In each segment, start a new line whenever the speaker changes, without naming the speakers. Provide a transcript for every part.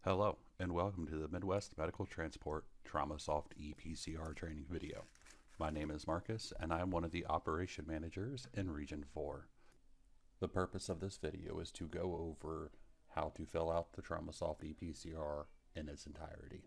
Hello, and welcome to the Midwest Medical Transport Traumasoft ePCR training video. My name is Marcus, and I am one of the operation managers in Region 4. The purpose of this video is to go over how to fill out the Traumasoft ePCR in its entirety.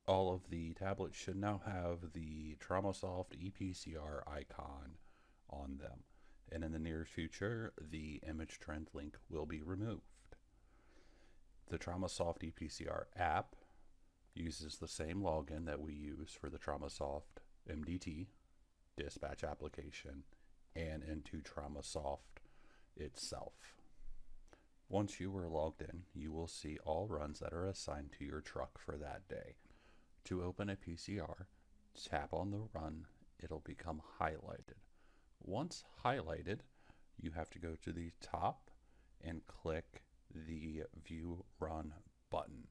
All of the tablets should now have the Traumasoft ePCR icon on them, and in the near future, the image trend link will be removed. The Traumasoft ePCR app uses the same login that we use for the Traumasoft MDT dispatch application and into Traumasoft itself. Once you are logged in, you will see all runs that are assigned to your truck for that day. To open a PCR, tap on the run. It'll become highlighted. Once highlighted, you have to go to the top and click the View Run button.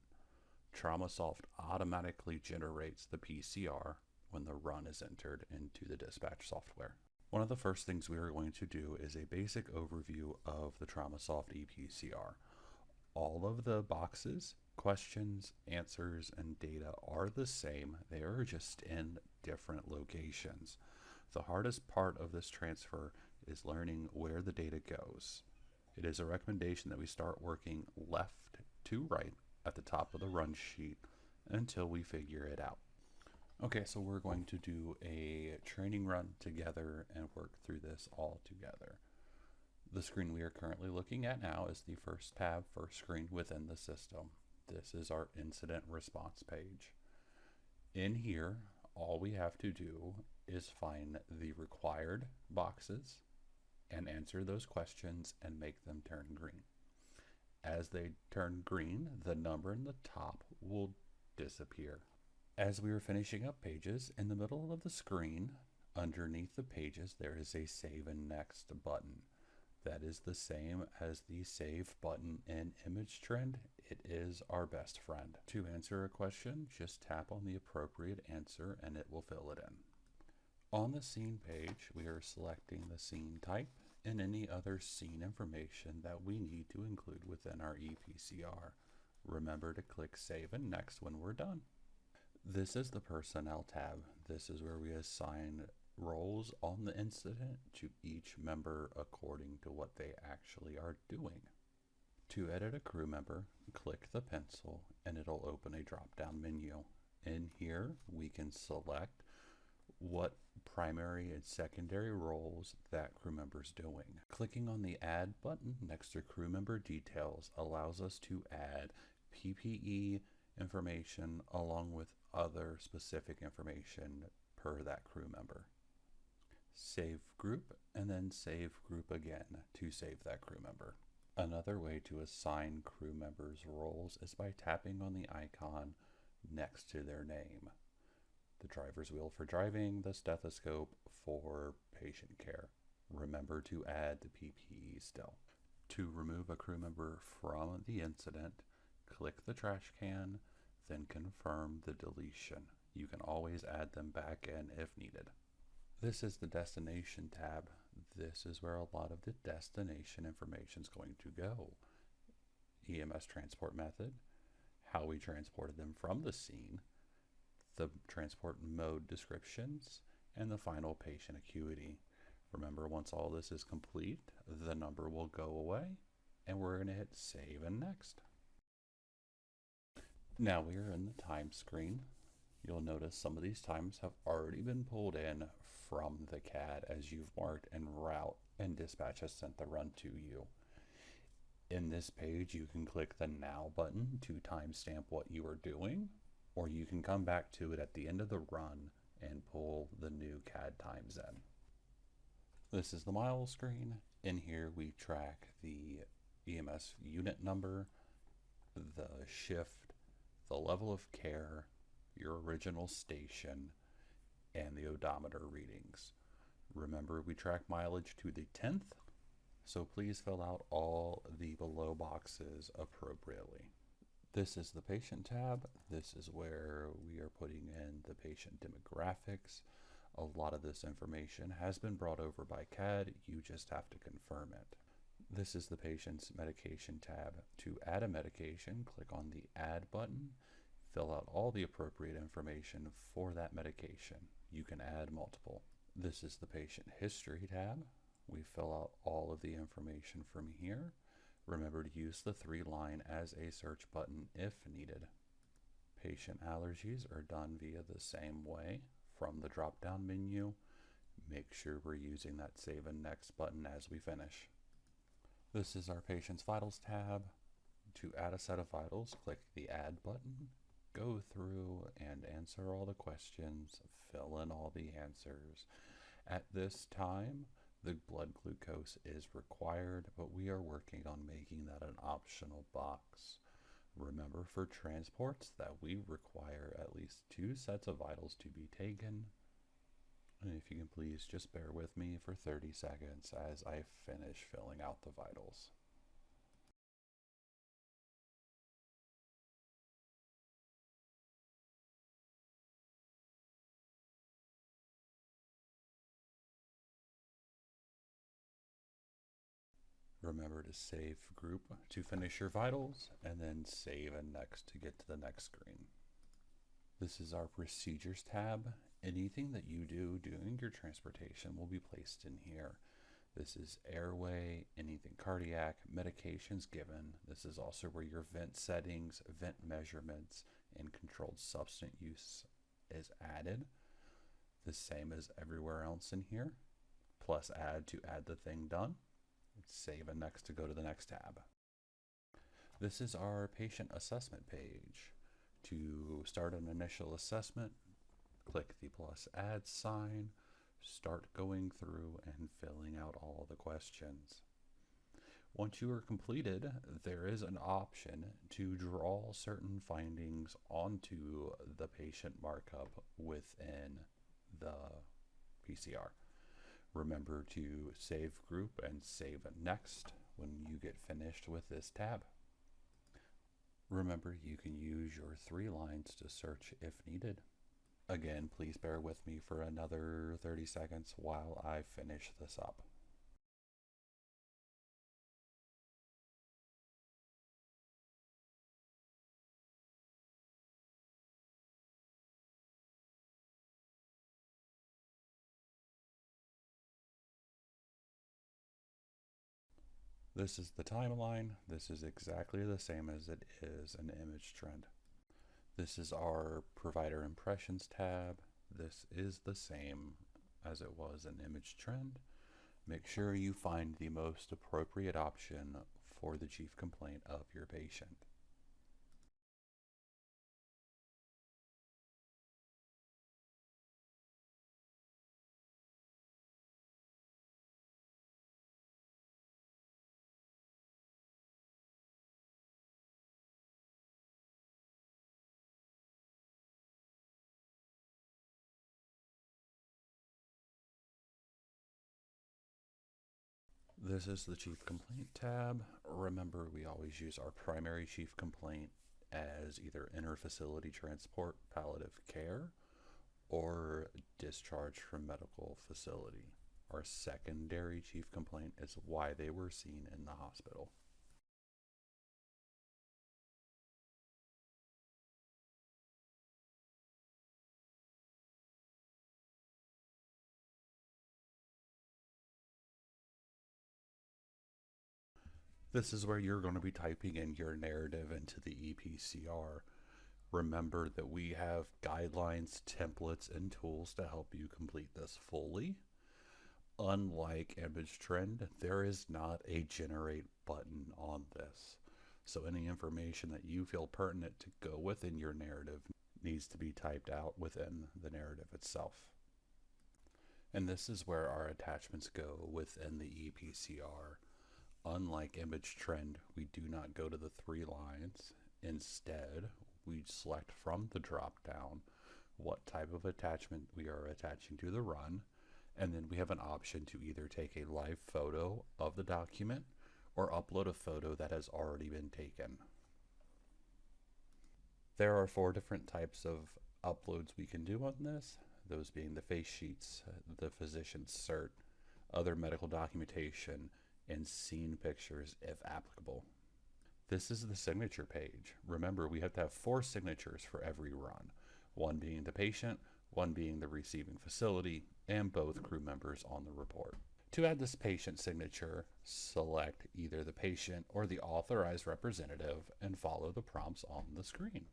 Traumasoft automatically generates the PCR when the run is entered into the dispatch software. One of the first things we are going to do is a basic overview of the Traumasoft ePCR. All of the boxes, questions, answers, and data are the same. They are just in different locations. The hardest part of this transfer is learning where the data goes. It is a recommendation that we start working left to right at the top of the run sheet until we figure it out. Okay, so we're going to do a training run together and work through this all together. The screen we are currently looking at now is the first tab, first screen within the system. This is our incident response page. In here, all we have to do is find the required boxes and answer those questions and make them turn green. As they turn green, the number in the top will disappear. As we are finishing up pages, in the middle of the screen, underneath the pages, there is a Save and Next button. That is the same as the Save button in Image Trend. It is our best friend. To answer a question, just tap on the appropriate answer and it will fill it in. On the scene page, we are selecting the scene type and any other scene information that we need to include within our ePCR. Remember to click Save and Next when we're done. This is the Personnel tab. This is where we assign roles on the incident to each member according to what they actually are doing. To edit a crew member, click the pencil and it'll open a drop-down menu. In here, we can select what primary and secondary roles that crew member's doing. Clicking on the Add button next to crew member details allows us to add PPE information along with other specific information per that crew member. Save group and then save group again to save that crew member. Another way to assign crew members roles is by tapping on the icon next to their name. The driver's wheel for driving, the stethoscope for patient care. Remember to add the PPE still. To remove a crew member from the incident, click the trash can, then confirm the deletion. You can always add them back in if needed. This is the Destination tab. This is where a lot of the destination information is going to go. EMS transport method, how we transported them from the scene, the transport mode descriptions, and the final patient acuity. Remember, once all this is complete, the number will go away, and we're going to hit Save and Next. Now we are in the time screen. You'll notice some of these times have already been pulled in from the CAD as you've marked en route and dispatch has sent the run to you. In this page, you can click the Now button to timestamp what you are doing, or you can come back to it at the end of the run and pull the new CAD times in. This is the mile screen. In here, we track the EMS unit number, the shift, the level of care, your original station, and the odometer readings. Remember, we track mileage to the 10th, so please fill out all the below boxes appropriately. This is the Patient tab. This is where we are putting in the patient demographics. A lot of this information has been brought over by CAD. You just have to confirm it. This is the patient's medication tab. To add a medication, click on the Add button, fill out all the appropriate information for that medication. You can add multiple. This is the patient history tab. We fill out all of the information from here. Remember to use the 3-line as a search button if needed. Patient allergies are done via the same way. From the drop-down menu, make sure we're using that Save and Next button as we finish. This is our Patient's Vitals tab. To add a set of vitals, click the Add button, go through and answer all the questions, fill in all the answers. At this time, the blood glucose is required, but we are working on making that an optional box. Remember for transports that we require at least 2 sets of vitals to be taken. And if you can please just bear with me for 30 seconds as I finish filling out the vitals. Remember to save group to finish your vitals, and then save and next to get to the next screen. This is our procedures tab. Anything that you do during your transportation will be placed in here. This is airway, anything cardiac, medications given. This is also where your vent settings, vent measurements, and controlled substance use is added. The same as everywhere else in here. Plus add to add the thing done. Save and next to go to the next tab. This is our patient assessment page. To start an initial assessment, click the plus add sign, start going through and filling out all the questions. Once you are completed, there is an option to draw certain findings onto the patient markup within the PCR. Remember to save group and save next when you get finished with this tab. Remember, you can use your 3 lines to search if needed. Again, please bear with me for another 30 seconds while I finish this up. This is the timeline. This is exactly the same as it is an image trend. This is our provider impressions tab. This is the same as it was an image trend. Make sure you find the most appropriate option for the chief complaint of your patient. This is the chief complaint tab. Remember, we always use our primary chief complaint as either interfacility transport, palliative care, or discharge from medical facility. Our secondary chief complaint is why they were seen in the hospital. This is where you're going to be typing in your narrative into the ePCR. Remember that we have guidelines, templates, and tools to help you complete this fully. Unlike Image Trend, there is not a generate button on this. So any information that you feel pertinent to go within your narrative needs to be typed out within the narrative itself. And this is where our attachments go within the ePCR. Unlike Image Trend, we do not go to the 3 lines. Instead, we select from the drop-down what type of attachment we are attaching to the run, and then we have an option to either take a live photo of the document or upload a photo that has already been taken. There are 4 different types of uploads we can do on this, those being the face sheets, the physician's cert, other medical documentation, and scene pictures if applicable. This is the signature page. Remember, we have to have 4 signatures for every run, one being the patient, one being the receiving facility, and both crew members on the report. To add this patient signature, select either the patient or the authorized representative and follow the prompts on the screen.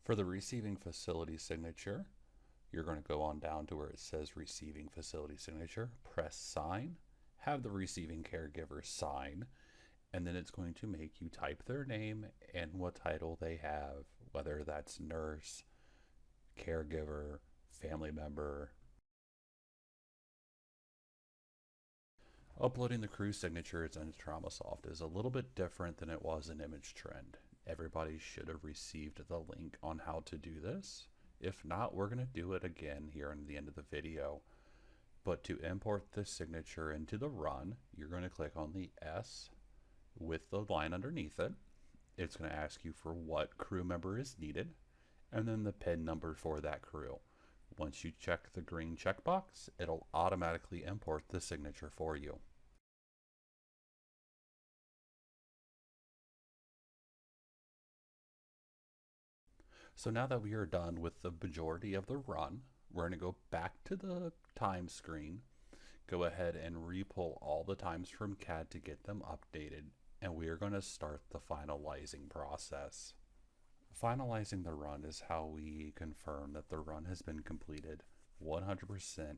For the receiving facility signature, you're going to go on down to where it says receiving facility signature, press sign, have the receiving caregiver sign, and then it's going to make you type their name and what title they have, whether that's nurse, caregiver, family member. Uploading the crew signatures into Traumasoft is a little bit different than it was in Image Trend. Everybody should have received the link on how to do this. If not, we're going to do it again here in the end of the video. But to import this signature into the run, you're going to click on the S with the line underneath it. It's going to ask you for what crew member is needed, and then the PIN number for that crew. Once you check the green checkbox, it'll automatically import the signature for you. So now that we are done with the majority of the run, we're going to go back to the time screen, go ahead and re-pull all the times from CAD to get them updated, and we are going to start the finalizing process. Finalizing the run is how we confirm that the run has been completed 100%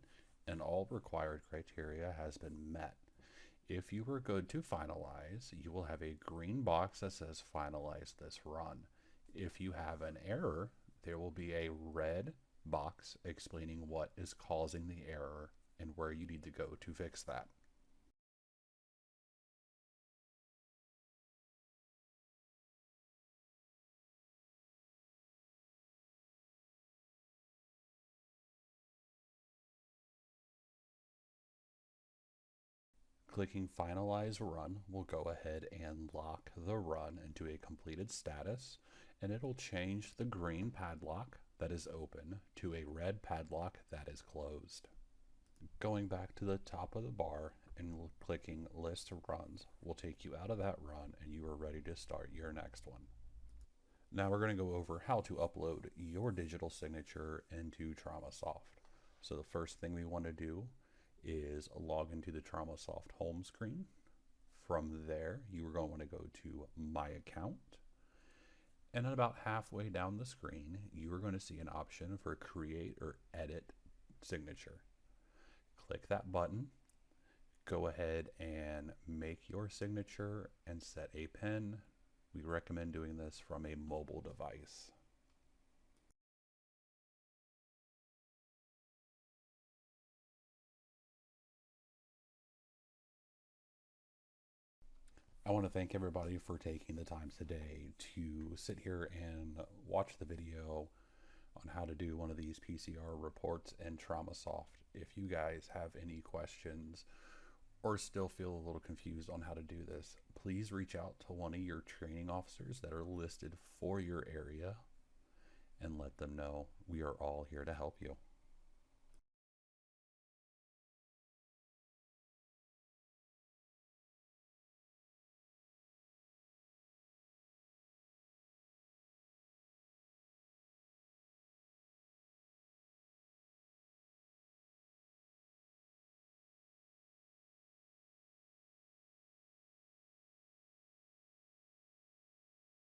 and all required criteria has been met. If you were good to finalize, you will have a green box that says finalize this run. If you have an error, there will be a red box explaining what is causing the error and where you need to go to fix that. Clicking Finalize Run will go ahead and lock the run into a completed status, and it'll change the green padlock that is open to a red padlock that is closed. Going back to the top of the bar and clicking List Runs will take you out of that run and you are ready to start your next one. Now we're going to go over how to upload your digital signature into Traumasoft. So the first thing we want to do is log into the Traumasoft home screen. From there, you are going to want to go to My Account. And about halfway down the screen, you are going to see an option for Create or Edit Signature. Click that button. Go ahead and make your signature and set a PIN. We recommend doing this from a mobile device. I want to thank everybody for taking the time today to sit here and watch the video on how to do one of these PCR reports in Traumasoft. If you guys have any questions or still feel a little confused on how to do this, please reach out to one of your training officers that are listed for your area and let them know. We are all here to help you.